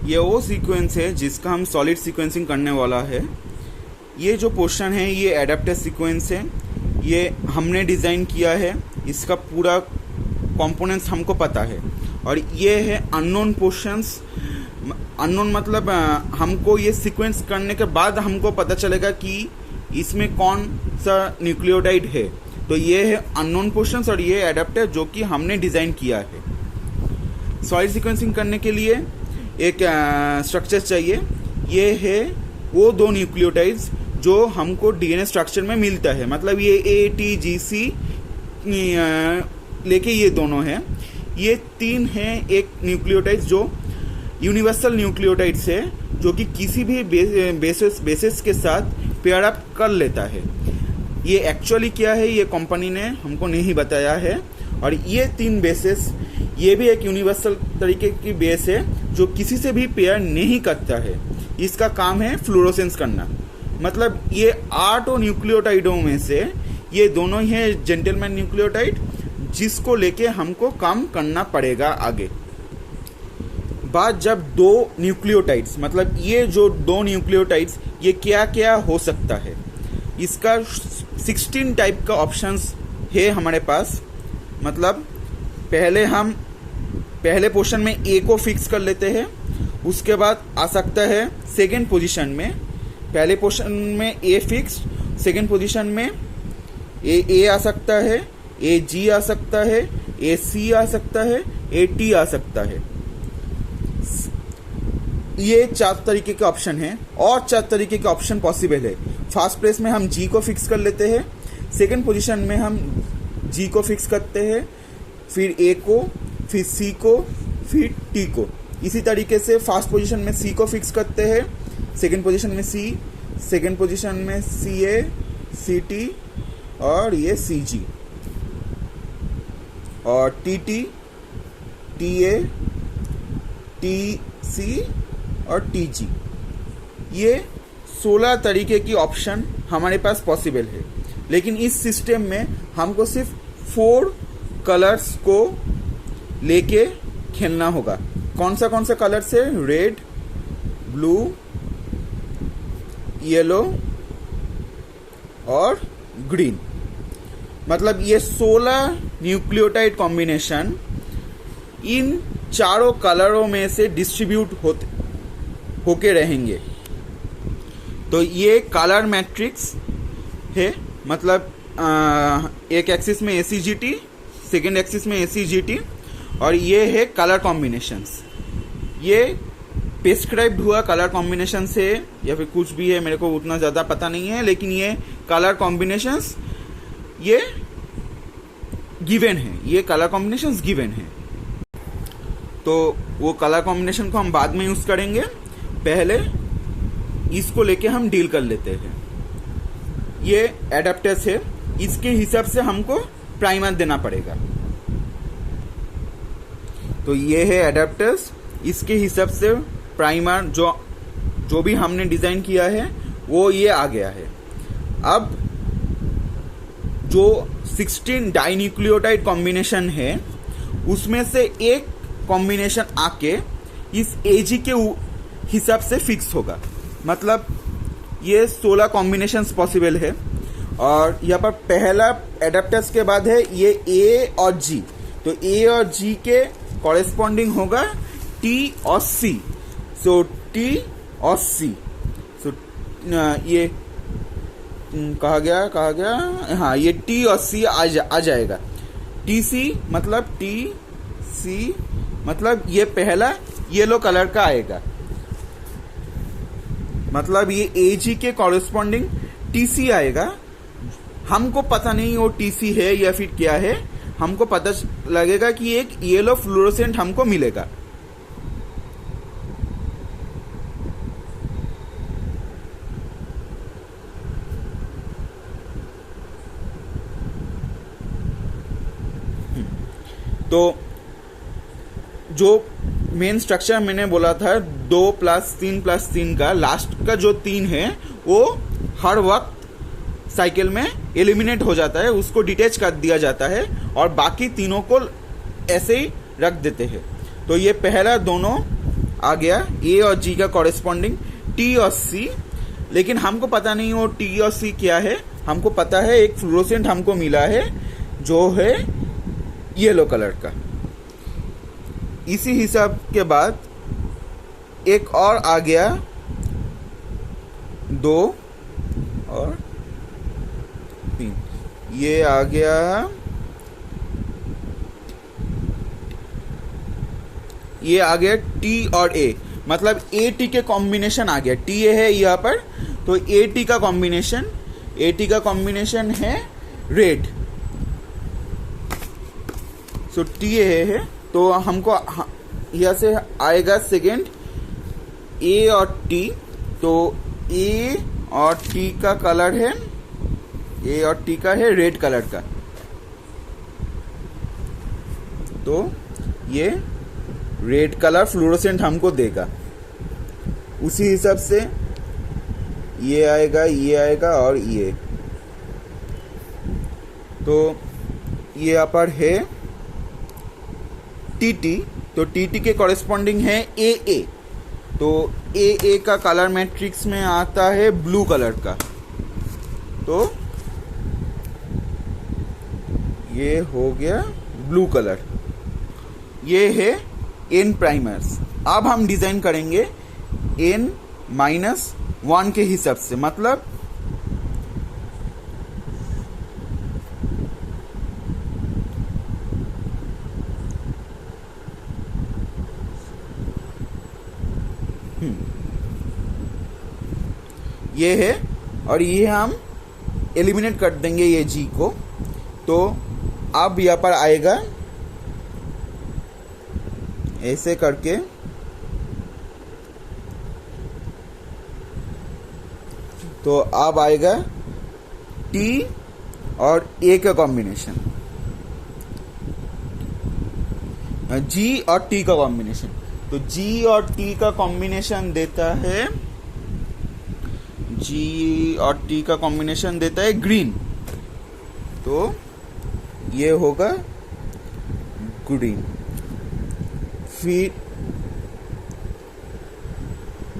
ये वो सीक्वेंस है जिसका हम सॉलिड सीक्वेंसिंग करने वाला है। ये जो पोर्शन है ये एडाप्टर सीक्वेंस है, ये हमने डिज़ाइन किया है, इसका पूरा कंपोनेंट्स हमको पता है। और ये है अननोन पोर्शंस। अननोन मतलब हमको ये सीक्वेंस करने के बाद हमको पता चलेगा कि इसमें कौन सा न्यूक्लियोटाइड है। तो ये है अननोन पोर्शंस और ये एडाप्टर जो कि हमने डिज़ाइन किया है। सॉलिड सीक्वेंसिंग करने के लिए एक स्ट्रक्चर चाहिए। ये है वो दो न्यूक्लियोटाइड्स जो हमको डीएनए स्ट्रक्चर में मिलता है, मतलब ये ATGC लेके ये दोनों हैं। ये तीन हैं एक न्यूक्लियोटाइड्स जो यूनिवर्सल न्यूक्लियोटाइड्स है, जो कि किसी भी बेसिस के साथ पेयर अप कर लेता है। ये एक्चुअली क्या है ये कंपनी ने हमको नहीं बताया है। और ये तीन बेसिस, ये भी एक यूनिवर्सल तरीके की बेस है जो किसी से भी पेयर नहीं करता है। इसका काम है फ्लोरोसेंस करना। मतलब ये 8 न्यूक्लियोटाइडों में से ये दोनों ही है जेंटलमैन न्यूक्लियोटाइड, जिसको लेके हमको काम करना पड़ेगा आगे। बात जब दो न्यूक्लियोटाइड्स, मतलब ये जो दो न्यूक्लियोटाइड्स ये क्या क्या हो सकता है, इसका 16 टाइप का ऑप्शंस है हमारे पास। मतलब पहले पोजीशन में ए को फिक्स कर लेते हैं, उसके बाद आ सकता है सेकेंड पोजीशन में, पहले पोजीशन में ए फिक्स, सेकेंड पोजीशन में ए आ सकता है, AG आ सकता है, AC आ सकता है, AT आ सकता है। ये 4 तरीके के ऑप्शन हैं और 4 तरीके के ऑप्शन पॉसिबल है। फर्स्ट प्लेस में हम G को फिक्स कर लेते हैं, सेकेंड पोजीशन में हम G को फिक्स करते हैं, फिर A को, फिर C को, फिर T को। इसी तरीके से फर्स्ट पोजीशन में C को फिक्स करते हैं, सेकेंड पोजीशन में C, सेकेंड पोजीशन में CA, CT और ये CG और TT, TA, TC और TG। ये 16 तरीके की ऑप्शन हमारे पास पॉसिबल है। लेकिन इस सिस्टम में हमको सिर्फ 4 कलर्स को लेके खेलना होगा। कौन सा कलर्स है? रेड, ब्लू, येलो और ग्रीन। मतलब ये 16 न्यूक्लियोटाइड कॉम्बिनेशन इन चारों कलरों में से डिस्ट्रीब्यूट होके रहेंगे। तो ये कलर मैट्रिक्स है। मतलब एक एक्सिस में ACGT, सेकेंड एक्सिस में ACGT और ये है कलर कॉम्बिनेशंस। ये प्रिस्क्राइब्ड हुआ कलर कॉम्बिनेशन से या फिर कुछ भी है, मेरे को उतना ज़्यादा पता नहीं है, लेकिन ये कलर कॉम्बिनेशंस ये गिवन है, ये कलर कॉम्बिनेशंस गिवन है। तो वो कलर कॉम्बिनेशन को हम बाद में यूज़ करेंगे, पहले इसको लेके हम डील कर लेते हैं। ये एडाप्टर्स है, इसके हिसाब से हमको प्राइमर देना पड़ेगा। तो ये है एडाप्टर्स, इसके हिसाब से प्राइमर जो भी हमने डिज़ाइन किया है वो ये आ गया है। अब जो 16 डाइन्यूक्लियोटाइड कॉम्बिनेशन है उसमें से एक कॉम्बिनेशन आके इस AG के हिसाब से फिक्स होगा। मतलब ये 16 कॉम्बिनेशंस पॉसिबल है। और यहाँ पर पहला एडाप्टर्स के बाद है ये A और G। तो A और G के कॉरेस्पॉन्डिंग होगा T और C। सो T और C। सो ये कहा गया हाँ, ये T और C आ जाएगा। TC मतलब TC मतलब ये पहला येलो कलर का आएगा। मतलब ये AG के कॉरेस्पॉन्डिंग TC आएगा। हमको पता नहीं वो TC है या फिर क्या है, हमको पता लगेगा कि एक येलो फ्लोरोसेंट हमको मिलेगा। तो जो मेन स्ट्रक्चर मैंने बोला था 2 + 3 + 3 का, लास्ट का जो 3 है वो हर वक्त साइकिल में एलिमिनेट हो जाता है, उसको डिटैच कर दिया जाता है और बाकी तीनों को ऐसे ही रख देते हैं। तो ये पहला दोनों आ गया ए और जी का कॉरेस्पॉन्डिंग टी और सी, लेकिन हमको पता नहीं वो टी और सी क्या है। हमको पता है एक फ्लोरोसेंट हमको मिला है जो है येलो कलर का। इसी हिसाब के बाद एक और आ गया 2 और 3, ये आ गया टी और ए, मतलब ए टी के कॉम्बिनेशन आ गया। टी ए है यहाँ पर, तो ए टी का कॉम्बिनेशन है रेड। सो टी ए है, तो हमको यहाँ से आएगा सेकेंड ए और टी। तो ए और टी का कलर है, ए और टी का है रेड कलर का। तो ये रेड कलर फ्लोरोसेंट हमको देगा। उसी हिसाब से ये आएगा और ये। तो ये यहाँ पर है टी टी, तो टी टी के कॉरेस्पॉन्डिंग है ए ए। तो ए का कलर मैट्रिक्स में आता है ब्लू कलर का। तो ये हो गया ब्लू कलर। ये है n प्राइमर्स। अब हम डिजाइन करेंगे n-1 के हिसाब से, मतलब ये है, और ये हम एलिमिनेट कर देंगे ये जी को। तो अब यहाँ पर आएगा ऐसे करके, तो अब आएगा टी और ए का कॉम्बिनेशन, जी और टी का कॉम्बिनेशन। तो जी और टी का कॉम्बिनेशन देता है, जी और टी का कॉम्बिनेशन देता है ग्रीन। तो ये होगा ग्रीन। फिर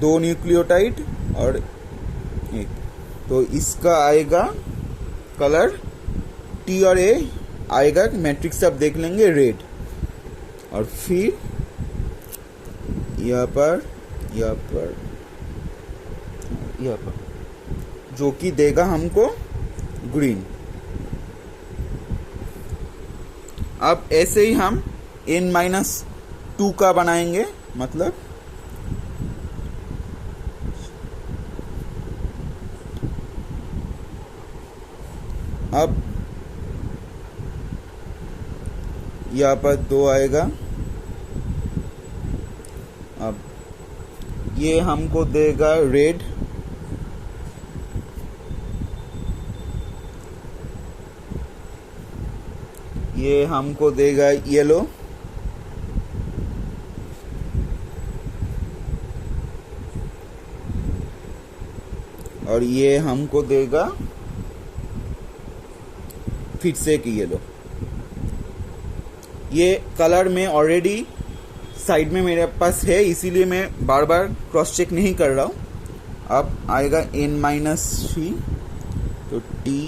2 न्यूक्लियोटाइड और एक, तो इसका आएगा कलर टी और ए आएगा, मैट्रिक्स आप देख लेंगे रेड। और फिर यहाँ पर जो कि देगा हमको ग्रीन। अब ऐसे ही हम n-2 का बनाएंगे, मतलब अब यहाँ पर 2 आएगा। अब ये हमको देगा रेड, ये हमको देगा येलो, और ये हमको देगा फिर से एक येलो। ये कलर में ऑलरेडी साइड में मेरे पास है, इसीलिए मैं बार बार क्रॉस चेक नहीं कर रहा हूँ। अब आएगा n-3, तो टी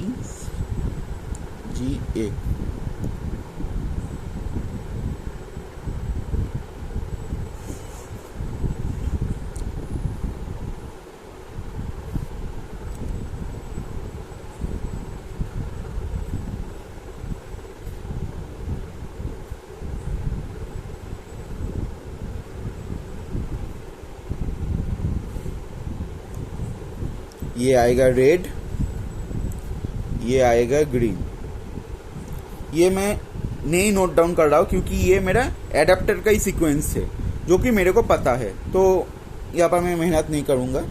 जी ए। ये आएगा रेड, ये आएगा ग्रीन। ये मैं नहीं नोट डाउन कर रहा हूँ क्योंकि ये मेरा एडाप्टर का ही सीक्वेंस है जो कि मेरे को पता है, तो यहाँ पर मैं मेहनत नहीं करूँगा।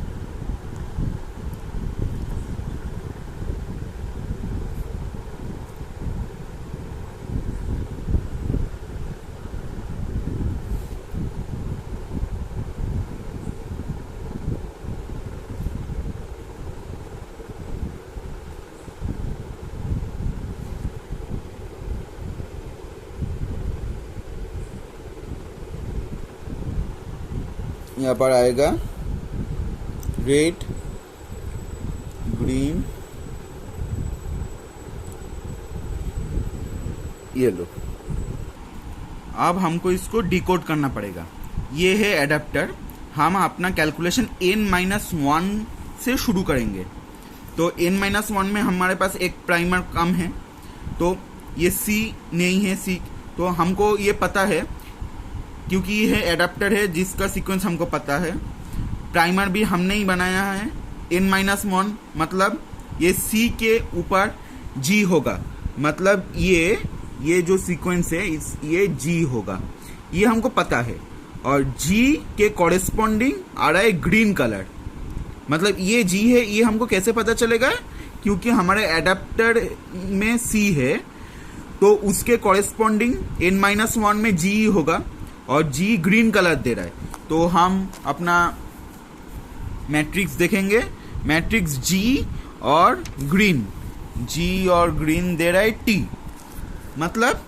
यहाँ पर आएगा रेड, ग्रीन, येलो। अब हमको इसको डिकोड करना पड़ेगा। ये है एडाप्टर। हम अपना कैलकुलेशन n-1 से शुरू करेंगे। तो n-1 में हमारे पास एक प्राइमर कम है, तो ये C नहीं है C, तो हमको ये पता है क्योंकि ये एडाप्टर है जिसका सीक्वेंस हमको पता है। प्राइमर भी हमने ही बनाया है। n-1 मतलब ये C के ऊपर G होगा, मतलब ये जो सीक्वेंस है ये G होगा, ये हमको पता है। और G के कॉरेस्पॉन्डिंग आ रहा है ग्रीन कलर, मतलब ये G है। ये हमको कैसे पता चलेगा? क्योंकि हमारे एडाप्टर में C है, तो उसके कॉरेस्पॉन्डिंग n-1 में G होगा और G ग्रीन कलर दे रहा है। तो हम अपना मैट्रिक्स देखेंगे। मैट्रिक्स G और ग्रीन दे रहा है T, मतलब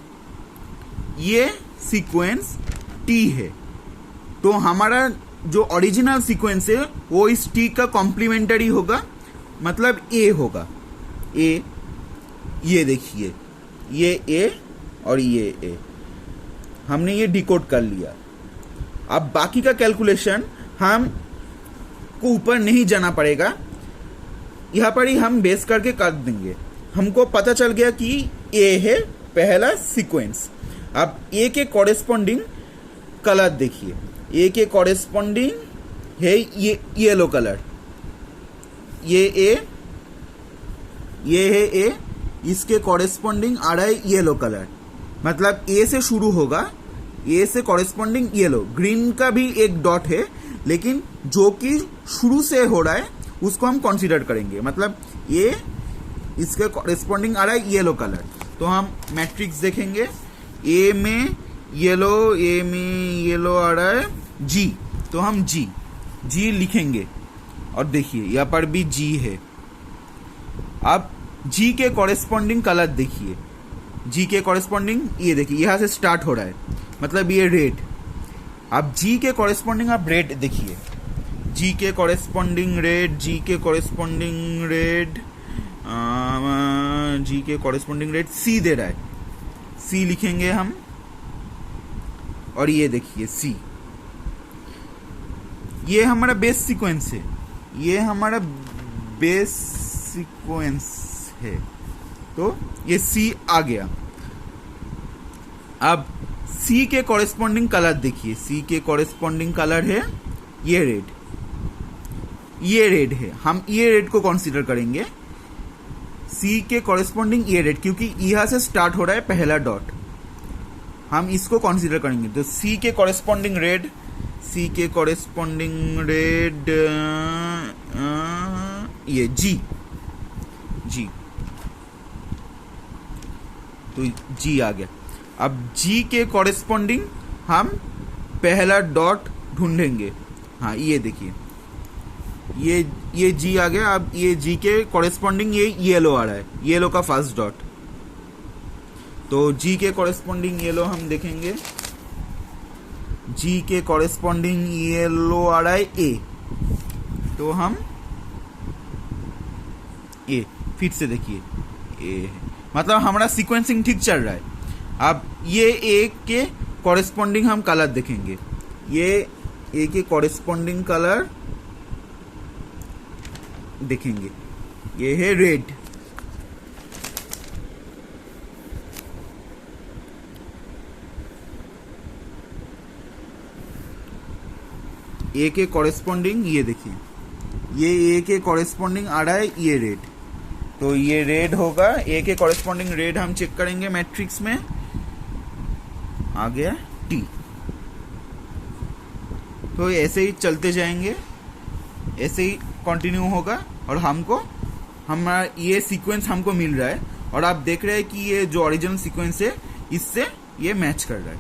ये सीक्वेंस T है। तो हमारा जो ओरिजिनल सीक्वेंस है वो इस T का कॉम्प्लीमेंटरी होगा, मतलब A होगा। A, ये देखिए, ये A और ये A, हमने ये डिकोड कर लिया। अब बाकी का कैलकुलेशन हम को ऊपर नहीं जाना पड़ेगा, यहाँ पर ही हम बेस करके कर देंगे। हमको पता चल गया कि A है पहला सीक्वेंस। अब A के कॉरेस्पॉन्डिंग कलर देखिए। A के कॉरेस्पॉन्डिंग है ये येलो कलर, ये A, ये है A, इसके कॉरेस्पॉन्डिंग आ रहा है येलो कलर, मतलब A से शुरू होगा, A से कॉरेस्पॉन्डिंग येलो। ग्रीन का भी एक डॉट है, लेकिन जो कि शुरू से हो रहा है उसको हम कंसीडर करेंगे, मतलब ये इसके कॉरेस्पॉन्डिंग आ रहा है येलो कलर। तो हम मैट्रिक्स देखेंगे। A में येलो आ रहा है G, तो हम G लिखेंगे। और देखिए यहाँ पर भी G है। अब G के कॉरेस्पॉन्डिंग कलर देखिए। G के कॉरेस्पॉन्डिंग ये देखिए, यहाँ से स्टार्ट हो रहा है, मतलब ये रेड। अब G के कॉरेस्पॉन्डिंग आप रेड देखिए। G के कॉरेस्पॉन्डिंग रेड, G के कॉरेस्पॉन्डिंग रेड, G के कॉरेस्पॉन्डिंग रेड C दे रहा है। C लिखेंगे हम, और ये देखिए C, ये हमारा बेस सीक्वेंस है, ये हमारा बेस सीक्वेंस है। तो ये C आ गया। अब C के कॉरेस्पॉन्डिंग कलर देखिए। C के कॉरेस्पॉन्डिंग कलर है ये रेड, ये रेड है। हम ये रेड को कंसीडर करेंगे। C के कॉरेस्पॉन्डिंग ये रेड, क्योंकि यहाँ से स्टार्ट हो रहा है पहला डॉट, हम इसको कंसीडर करेंगे। तो C के कॉरेस्पॉन्डिंग रेड, C के कॉरेस्पॉन्डिंग रेड ये G, तो G आ गया। अब G के कॉरेस्पॉन्डिंग हम पहला डॉट ढूंढेंगे। हाँ ये देखिए, ये G आ गया। अब ये G के कॉरेस्पॉन्डिंग ये येलो आ रहा है, येलो का फर्स्ट डॉट। तो G के कॉरेस्पॉन्डिंग येलो हम देखेंगे। G के कॉरेस्पॉन्डिंग येलो आ रहा है A, तो हम A फिर से देखिए A, मतलब हमारा सीक्वेंसिंग ठीक चल रहा है। अब ये A के कॉरेस्पॉन्डिंग हम कलर देखेंगे। ये A के कॉरेस्पॉन्डिंग कलर देखेंगे, ये है रेड। A के कॉरेस्पॉन्डिंग ये देखिए, ये A के कॉरेस्पॉन्डिंग आ रहा है ये रेड, तो ये रेड होगा। A के कॉरेस्पॉन्डिंग रेड हम चेक करेंगे मैट्रिक्स में, आ गया T। तो ऐसे ही चलते जाएंगे, ऐसे ही कंटिन्यू होगा, और हमको हमारा ये सीक्वेंस हमको मिल रहा है। और आप देख रहे हैं कि ये जो ओरिजिनल सीक्वेंस है इससे ये मैच कर रहा है।